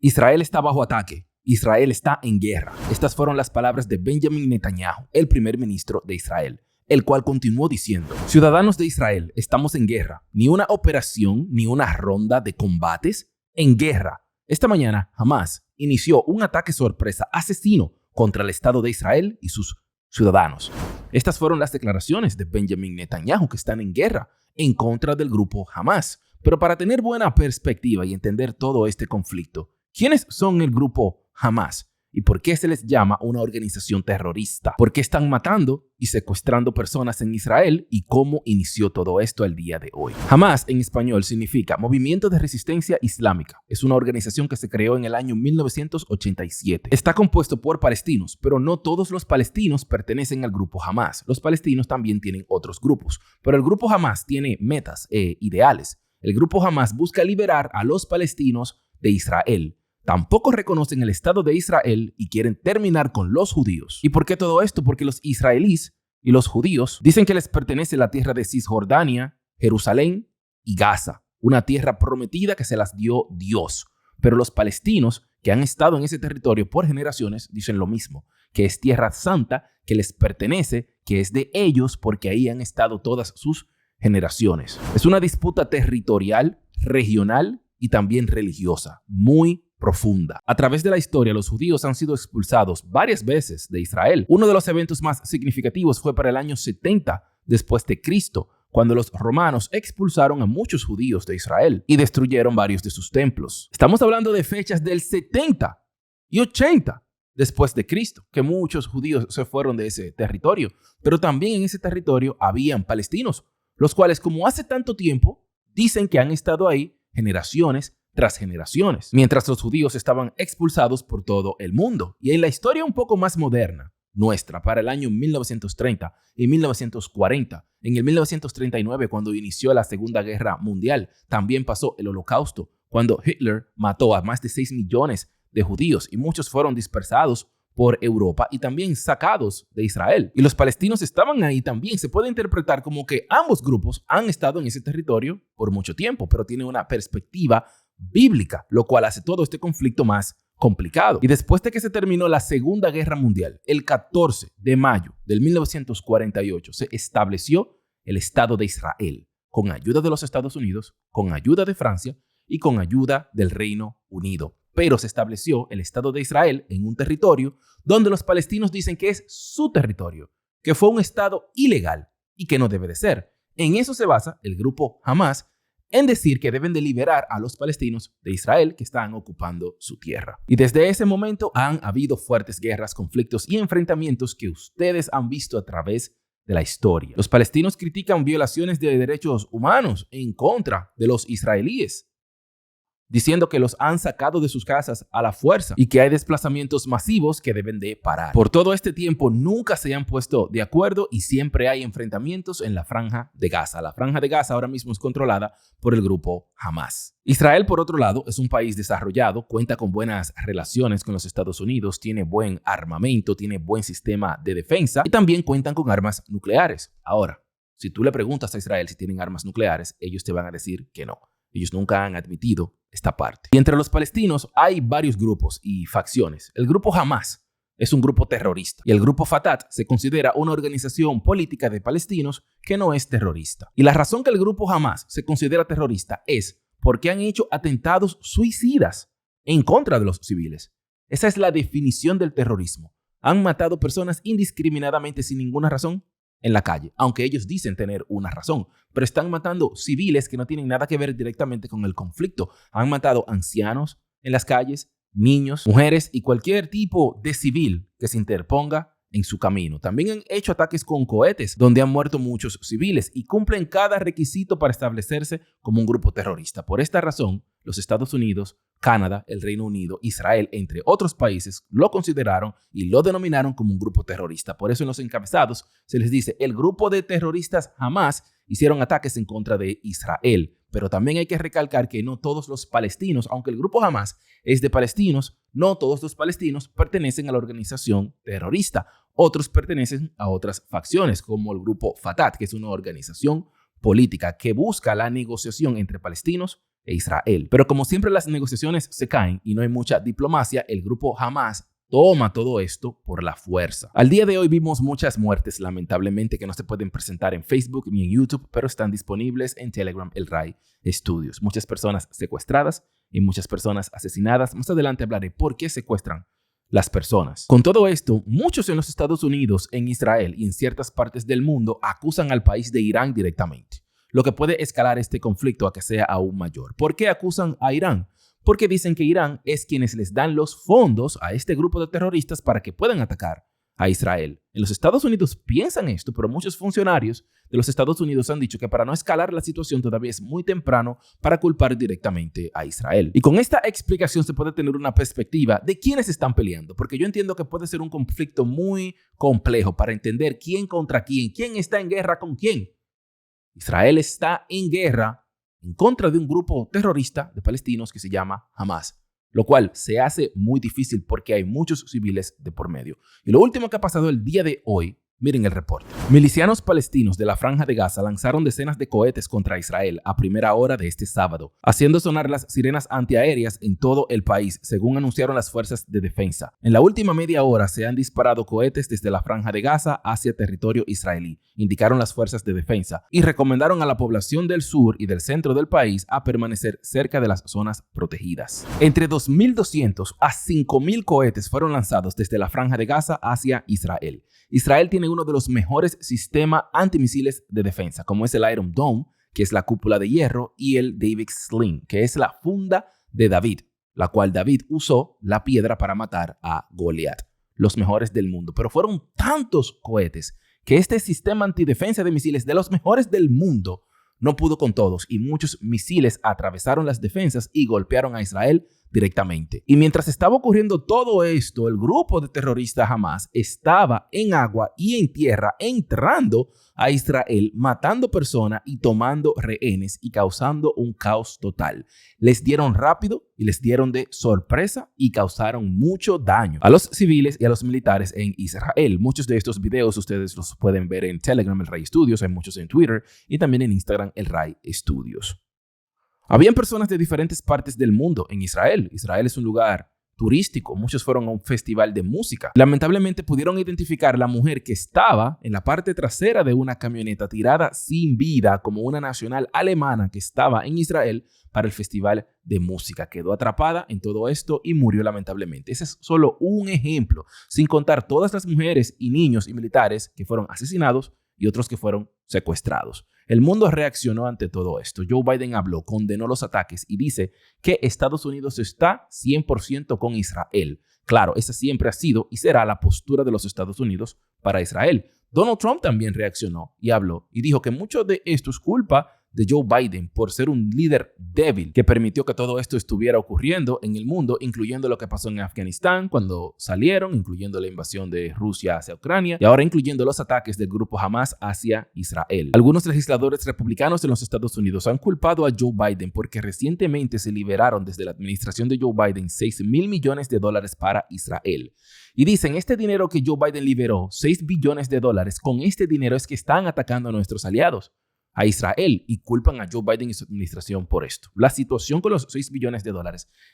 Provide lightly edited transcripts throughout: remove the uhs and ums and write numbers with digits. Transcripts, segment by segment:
Israel está bajo ataque. Israel está en guerra. Estas fueron las palabras de Benjamin Netanyahu, el primer ministro de Israel, el cual continuó diciendo: ciudadanos de Israel, estamos en guerra. Ni una operación, ni una ronda de combates. En guerra. Esta mañana, Hamás inició un ataque sorpresa asesino contra el Estado de Israel y sus ciudadanos. Estas fueron las declaraciones de Benjamin Netanyahu, que están en guerra en contra del grupo Hamás. Pero para tener buena perspectiva y entender todo este conflicto, ¿quiénes son el grupo Hamás? ¿Y por qué se les llama una organización terrorista? ¿Por qué están matando y secuestrando personas en Israel? ¿Y cómo inició todo esto al día de hoy? Hamás en español significa Movimiento de Resistencia Islámica. Es una organización que se creó en el año 1987. Está compuesto por palestinos, pero no todos los palestinos pertenecen al grupo Hamás. Los palestinos también tienen otros grupos, pero el grupo Hamás tiene metas e ideales. El grupo Hamás busca liberar a los palestinos de Israel. Tampoco reconocen el Estado de Israel y quieren terminar con los judíos. ¿Y por qué todo esto? Porque los israelíes y los judíos dicen que les pertenece la tierra de Cisjordania, Jerusalén y Gaza, una tierra prometida que se las dio Dios. Pero los palestinos que han estado en ese territorio por generaciones dicen lo mismo, que es tierra santa, que les pertenece, que es de ellos porque ahí han estado todas sus generaciones. Es una disputa territorial, regional y también religiosa, muy profunda. A través de la historia, los judíos han sido expulsados varias veces de Israel. Uno de los eventos más significativos fue para el año 70 después de Cristo, cuando los romanos expulsaron a muchos judíos de Israel y destruyeron varios de sus templos. Estamos hablando de fechas del 70 y 80 después de Cristo, que muchos judíos se fueron de ese territorio, pero también en ese territorio habían palestinos, los cuales, como hace tanto tiempo, dicen que han estado ahí generaciones tras generaciones, mientras los judíos estaban expulsados por todo el mundo. Y en la historia un poco más moderna, nuestra, para el año 1930 y 1940, en el 1939, cuando inició la Segunda Guerra Mundial, también pasó el Holocausto, cuando Hitler mató a más de 6 millones de judíos y muchos fueron dispersados por Europa y también sacados de Israel. Y los palestinos estaban ahí también. Se puede interpretar como que ambos grupos han estado en ese territorio por mucho tiempo, pero tiene una perspectiva bíblica, lo cual hace todo este conflicto más complicado. Y después de que se terminó la Segunda Guerra Mundial, el 14 de mayo del 1948, se estableció el Estado de Israel, con ayuda de los Estados Unidos, con ayuda de Francia y con ayuda del Reino Unido. Pero se estableció el Estado de Israel en un territorio donde los palestinos dicen que es su territorio, que fue un Estado ilegal y que no debe de ser. En eso se basa el grupo Hamás, en decir que deben de liberar a los palestinos de Israel que están ocupando su tierra. Y desde ese momento han habido fuertes guerras, conflictos y enfrentamientos que ustedes han visto a través de la historia. Los palestinos critican violaciones de derechos humanos en contra de los israelíes, diciendo que los han sacado de sus casas a la fuerza y que hay desplazamientos masivos que deben de parar. Por todo este tiempo nunca se han puesto de acuerdo y siempre hay enfrentamientos en la Franja de Gaza. La Franja de Gaza ahora mismo es controlada por el grupo Hamás. Israel, por otro lado, es un país desarrollado, cuenta con buenas relaciones con los Estados Unidos, tiene buen armamento, tiene buen sistema de defensa y también cuentan con armas nucleares. Ahora, si tú le preguntas a Israel si tienen armas nucleares, ellos te van a decir que no. Ellos nunca han admitido esta parte. Y entre los palestinos hay varios grupos y facciones. El grupo Hamás es un grupo terrorista y el grupo Fatah se considera una organización política de palestinos que no es terrorista. Y la razón que el grupo Hamás se considera terrorista es porque han hecho atentados suicidas en contra de los civiles. Esa es la definición del terrorismo. Han matado personas indiscriminadamente sin ninguna razón en la calle, aunque ellos dicen tener una razón, pero están matando civiles que no tienen nada que ver directamente con el conflicto. Han matado ancianos en las calles, niños, mujeres y cualquier tipo de civil que se interponga en su camino. También han hecho ataques con cohetes, donde han muerto muchos civiles y cumplen cada requisito para establecerse como un grupo terrorista. Por esta razón, los Estados Unidos, Canadá, el Reino Unido, Israel, entre otros países, lo consideraron y lo denominaron como un grupo terrorista. Por eso en los encabezados se les dice: el grupo de terroristas Hamás hicieron ataques en contra de Israel. Pero también hay que recalcar que no todos los palestinos, aunque el grupo Hamás es de palestinos, no todos los palestinos pertenecen a la organización terrorista. Otros pertenecen a otras facciones, como el grupo Fatah, que es una organización política que busca la negociación entre palestinos e Israel. Pero como siempre las negociaciones se caen y no hay mucha diplomacia, el grupo Hamas toma todo esto por la fuerza. Al día de hoy vimos muchas muertes, lamentablemente, que no se pueden presentar en Facebook ni en YouTube, pero están disponibles en Telegram, el RAI Studios. Muchas personas secuestradas y muchas personas asesinadas. Más adelante hablaré por qué secuestran las personas. Con todo esto, muchos en los Estados Unidos, en Israel y en ciertas partes del mundo acusan al país de Irán directamente, lo que puede escalar este conflicto a que sea aún mayor. ¿Por qué acusan a Irán? Porque dicen que Irán es quienes les dan los fondos a este grupo de terroristas para que puedan atacar a Israel. En los Estados Unidos piensan esto, pero muchos funcionarios de los Estados Unidos han dicho que para no escalar la situación todavía es muy temprano para culpar directamente a Israel. Y con esta explicación se puede tener una perspectiva de quiénes están peleando, porque yo entiendo que puede ser un conflicto muy complejo para entender quién contra quién está en guerra con quién. Israel está en guerra en contra de un grupo terrorista de palestinos que se llama Hamas, lo cual se hace muy difícil porque hay muchos civiles de por medio. Y lo último que ha pasado el día de hoy, miren el reporte. Milicianos palestinos de la Franja de Gaza lanzaron decenas de cohetes contra Israel a primera hora de este sábado, haciendo sonar las sirenas antiaéreas en todo el país, según anunciaron las fuerzas de defensa. En la última media hora se han disparado cohetes desde la Franja de Gaza hacia territorio israelí, indicaron las fuerzas de defensa, y recomendaron a la población del sur y del centro del país a permanecer cerca de las zonas protegidas. Entre 2.200 a 5.000 cohetes fueron lanzados desde la Franja de Gaza hacia Israel. Israel tiene uno de los mejores sistemas antimisiles de defensa, como es el Iron Dome, que es la cúpula de hierro, y el David Sling, que es la funda de David, la cual David usó la piedra para matar a Goliat, los mejores del mundo. Pero fueron tantos cohetes que este sistema antidefensa de misiles de los mejores del mundo no pudo con todos, y muchos misiles atravesaron las defensas y golpearon a Israel directamente. Y mientras estaba ocurriendo todo esto, el grupo de terroristas Hamas estaba en agua y en tierra entrando a Israel, matando personas y tomando rehenes y causando un caos total. Les dieron rápido y les dieron de sorpresa y causaron mucho daño a los civiles y a los militares en Israel. Muchos de estos videos ustedes los pueden ver en Telegram, el RAI Studios, hay muchos en Twitter y también en Instagram, el RAI Studios. Habían personas de diferentes partes del mundo en Israel. Israel es un lugar turístico. Muchos fueron a un festival de música. Lamentablemente pudieron identificar la mujer que estaba en la parte trasera de una camioneta tirada sin vida como una nacional alemana que estaba en Israel para el festival de música. Quedó atrapada en todo esto y murió lamentablemente. Ese es solo un ejemplo, sin contar todas las mujeres y niños y militares que fueron asesinados y otros que fueron secuestrados. El mundo reaccionó ante todo esto. Joe Biden habló, condenó los ataques y dice que Estados Unidos está 100% con Israel. Claro, esa siempre ha sido y será la postura de los Estados Unidos para Israel. Donald Trump también reaccionó y habló y dijo que mucho de esto es culpa de Joe Biden por ser un líder débil que permitió que todo esto estuviera ocurriendo en el mundo, incluyendo lo que pasó en Afganistán cuando salieron, incluyendo la invasión de Rusia hacia Ucrania y ahora incluyendo los ataques del grupo Hamas hacia Israel. Algunos legisladores republicanos en los Estados Unidos han culpado a Joe Biden porque recientemente se liberaron desde la administración de Joe Biden $6 mil millones para Israel. Y dicen, este dinero que Joe Biden liberó, $6 billones, con este dinero es que están atacando a nuestros aliados, a Israel, y culpan a Joe Biden y su administración por esto. La situación con los $6 billones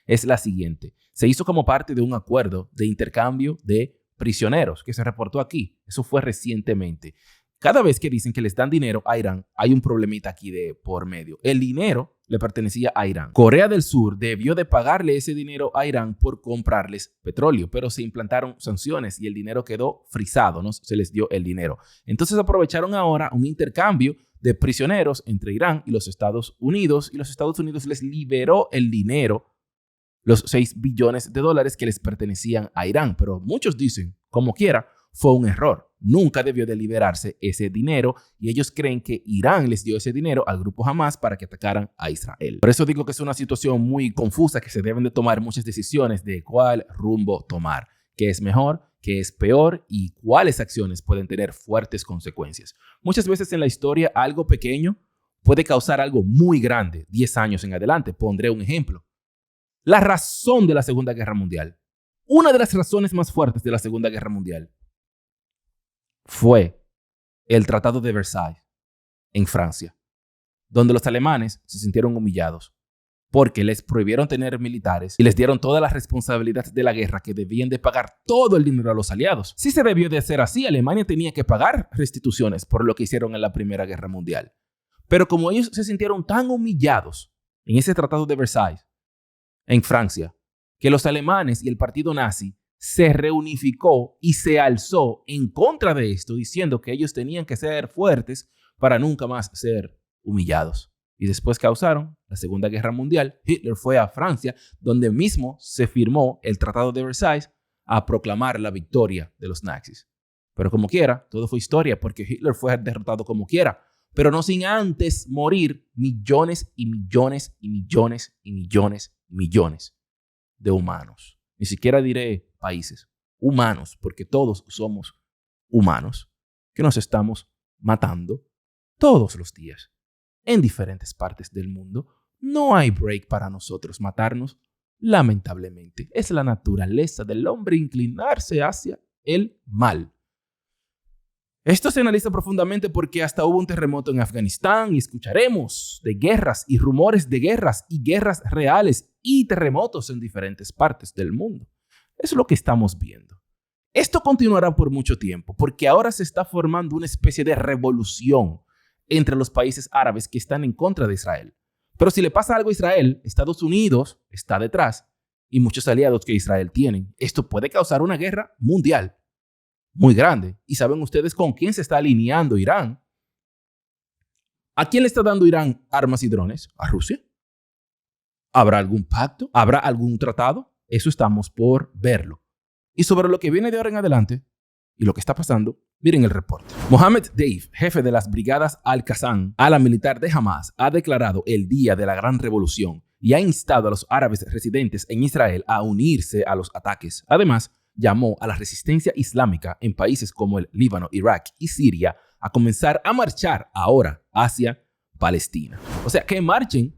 es la siguiente. Se hizo como parte de un acuerdo de intercambio de prisioneros que se reportó aquí. Eso fue recientemente. Cada vez que dicen que les dan dinero a Irán, hay un problemita aquí de por medio. El dinero le pertenecía a Irán. Corea del Sur debió de pagarle ese dinero a Irán por comprarles petróleo, pero se implantaron sanciones y el dinero quedó frisado, no se les dio el dinero. Entonces aprovecharon ahora un intercambio de prisioneros entre Irán y los Estados Unidos, y los Estados Unidos les liberó el dinero, los $6 billones que les pertenecían a Irán. Pero muchos dicen, como quiera, fue un error. Nunca debió de liberarse ese dinero y ellos creen que Irán les dio ese dinero al grupo Hamas para que atacaran a Israel. Por eso digo que es una situación muy confusa, que se deben de tomar muchas decisiones de cuál rumbo tomar, qué es mejor, qué es peor y cuáles acciones pueden tener fuertes consecuencias. Muchas veces en la historia algo pequeño puede causar algo muy grande 10 años en adelante. Pondré un ejemplo. La razón de la Segunda Guerra Mundial. Una de las razones más fuertes de la Segunda Guerra Mundial fue el Tratado de Versalles en Francia, donde los alemanes se sintieron humillados porque les prohibieron tener militares y les dieron todas las responsabilidades de la guerra que debían de pagar todo el dinero a los aliados. Si se debió de hacer así, Alemania tenía que pagar restituciones por lo que hicieron en la Primera Guerra Mundial. Pero como ellos se sintieron tan humillados en ese Tratado de Versalles, en Francia, que los alemanes y el partido nazi se reunificó y se alzó en contra de esto, diciendo que ellos tenían que ser fuertes para nunca más ser humillados. Y después causaron la Segunda Guerra Mundial. Hitler fue a Francia, donde mismo se firmó el Tratado de Versalles a proclamar la victoria de los nazis. Pero como quiera, todo fue historia, porque Hitler fue derrotado como quiera, pero no sin antes morir millones y millones y millones y millones y millones de humanos. Ni siquiera diré países, humanos, porque todos somos humanos, que nos estamos matando todos los días. En diferentes partes del mundo, no hay break para nosotros matarnos. Lamentablemente, es la naturaleza del hombre inclinarse hacia el mal. Esto se analiza profundamente porque hasta hubo un terremoto en Afganistán y escucharemos de guerras y rumores de guerras y guerras reales y terremotos en diferentes partes del mundo. Es lo que estamos viendo. Esto continuará por mucho tiempo porque ahora se está formando una especie de revolución entre los países árabes que están en contra de Israel. Pero si le pasa algo a Israel, Estados Unidos está detrás y muchos aliados que Israel tiene. Esto puede causar una guerra mundial muy grande. ¿Y saben ustedes con quién se está alineando Irán? ¿A quién le está dando Irán armas y drones? ¿A Rusia? ¿Habrá algún pacto? ¿Habrá algún tratado? Eso estamos por verlo. Y sobre lo que viene de ahora en adelante y lo que está pasando, miren el reporte. Mohammed Deif, jefe de las brigadas Al-Qassam, ala militar de Hamas, ha declarado el Día de la Gran Revolución y ha instado a los árabes residentes en Israel a unirse a los ataques. Además, llamó a la resistencia islámica en países como el Líbano, Irak y Siria a comenzar a marchar ahora hacia Palestina. O sea, que marchen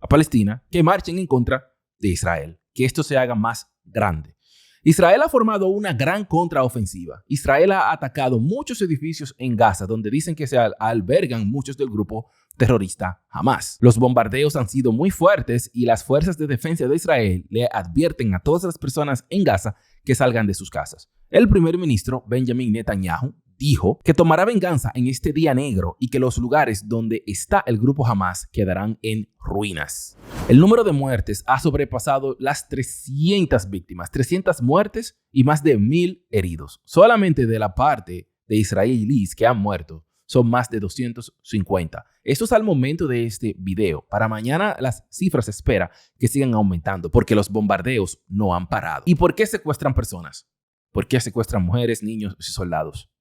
a Palestina, que marchen en contra de Israel, que esto se haga más grande. Israel ha formado una gran contraofensiva. Israel ha atacado muchos edificios en Gaza donde dicen que se albergan muchos del grupo terrorista Hamas. Los bombardeos han sido muy fuertes y las fuerzas de defensa de Israel le advierten a todas las personas en Gaza que salgan de sus casas. El primer ministro Benjamin Netanyahu dijo que tomará venganza en este día negro y que los lugares donde está el grupo Hamas quedarán en ruinas. El número de muertes ha sobrepasado las 300 víctimas, 300 muertes y más de 1,000 heridos. Solamente de la parte de israelíes que han muerto son más de 250. Esto es al momento de este video. Para mañana las cifras se espera que sigan aumentando porque los bombardeos no han parado. ¿Y por qué secuestran personas? ¿Por qué secuestran mujeres, niños y soldados?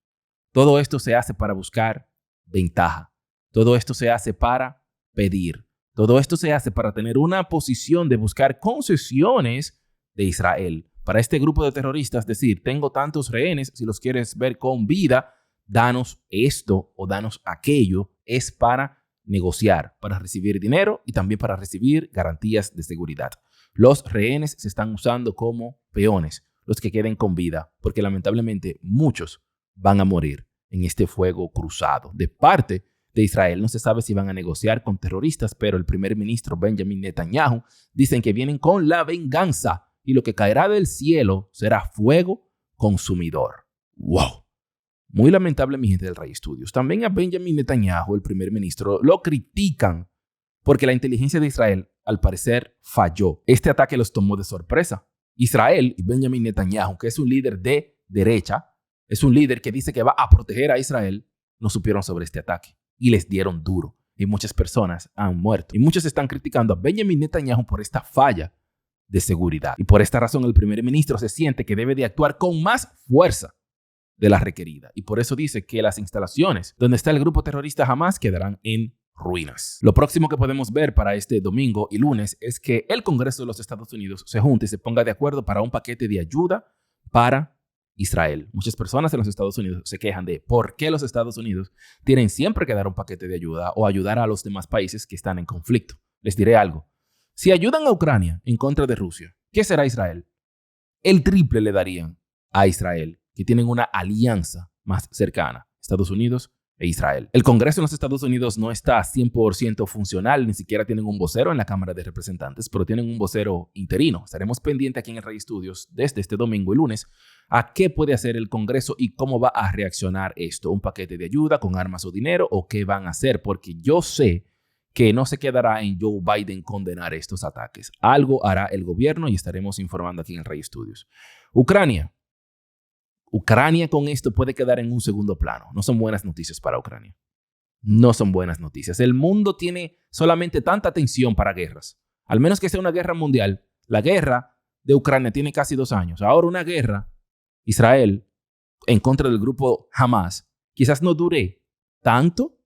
Todo esto se hace para buscar ventaja. Todo esto se hace para pedir. Todo esto se hace para tener una posición de buscar concesiones de Israel. Para este grupo de terroristas, decir, tengo tantos rehenes, si los quieres ver con vida, danos esto o danos aquello. Es para negociar, para recibir dinero y también para recibir garantías de seguridad. Los rehenes se están usando como peones, los que queden con vida, porque lamentablemente muchos van a morir en este fuego cruzado. De parte de Israel no se sabe si van a negociar con terroristas, pero el primer ministro Benjamin Netanyahu dicen que vienen con la venganza y lo que caerá del cielo será fuego consumidor. ¡Wow! Muy lamentable, mi gente del Ray Studios. También a Benjamin Netanyahu, el primer ministro, lo critican porque la inteligencia de Israel, al parecer, falló. Este ataque los tomó de sorpresa. Israel y Benjamin Netanyahu, que es un líder de derecha, es un líder que dice que va a proteger a Israel, no supieron sobre este ataque y les dieron duro. Y muchas personas han muerto. Y muchos están criticando a Benjamin Netanyahu por esta falla de seguridad. Y por esta razón el primer ministro se siente que debe de actuar con más fuerza de la requerida. Y por eso dice que las instalaciones donde está el grupo terrorista Hamas quedarán en ruinas. Lo próximo que podemos ver para este domingo y lunes es que el Congreso de los Estados Unidos se junte y se ponga de acuerdo para un paquete de ayuda para Israel. Muchas personas en los Estados Unidos se quejan de por qué los Estados Unidos tienen siempre que dar un paquete de ayuda o ayudar a los demás países que están en conflicto. Les diré algo. Si ayudan a Ucrania en contra de Rusia, ¿qué será Israel? El triple le darían a Israel, que tienen una alianza más cercana. Estados Unidos, e Israel. El Congreso en los Estados Unidos no está 100% funcional, ni siquiera tienen un vocero en la Cámara de Representantes, pero tienen un vocero interino. Estaremos pendientes aquí en el Rey Studios desde este domingo y lunes a qué puede hacer el Congreso y cómo va a reaccionar esto. ¿Un paquete de ayuda con armas o dinero o qué van a hacer? Porque yo sé que no se quedará en Joe Biden condenar estos ataques. Algo hará el gobierno y estaremos informando aquí en el Rey Studios. Ucrania con esto puede quedar en un segundo plano. No son buenas noticias para Ucrania. No son buenas noticias. El mundo tiene solamente tanta atención para guerras. Al menos que sea una guerra mundial. La guerra de Ucrania tiene casi 2 años. Ahora una guerra, Israel, en contra del grupo Hamas, quizás no dure tanto,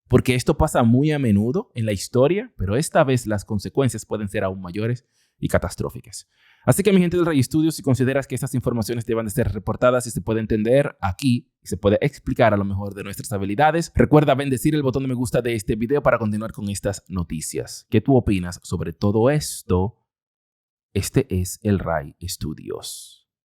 porque esto pasa muy a menudo en la historia, pero esta vez las consecuencias pueden ser aún mayores y catastróficas. Así que mi gente del Rey Studios, si consideras que estas informaciones deben de ser reportadas y se puede entender aquí y se puede explicar a lo mejor de nuestras habilidades, recuerda bendecir el botón de me gusta de este video para continuar con estas noticias. ¿Qué tú opinas sobre todo esto? Este es el Rey Studios.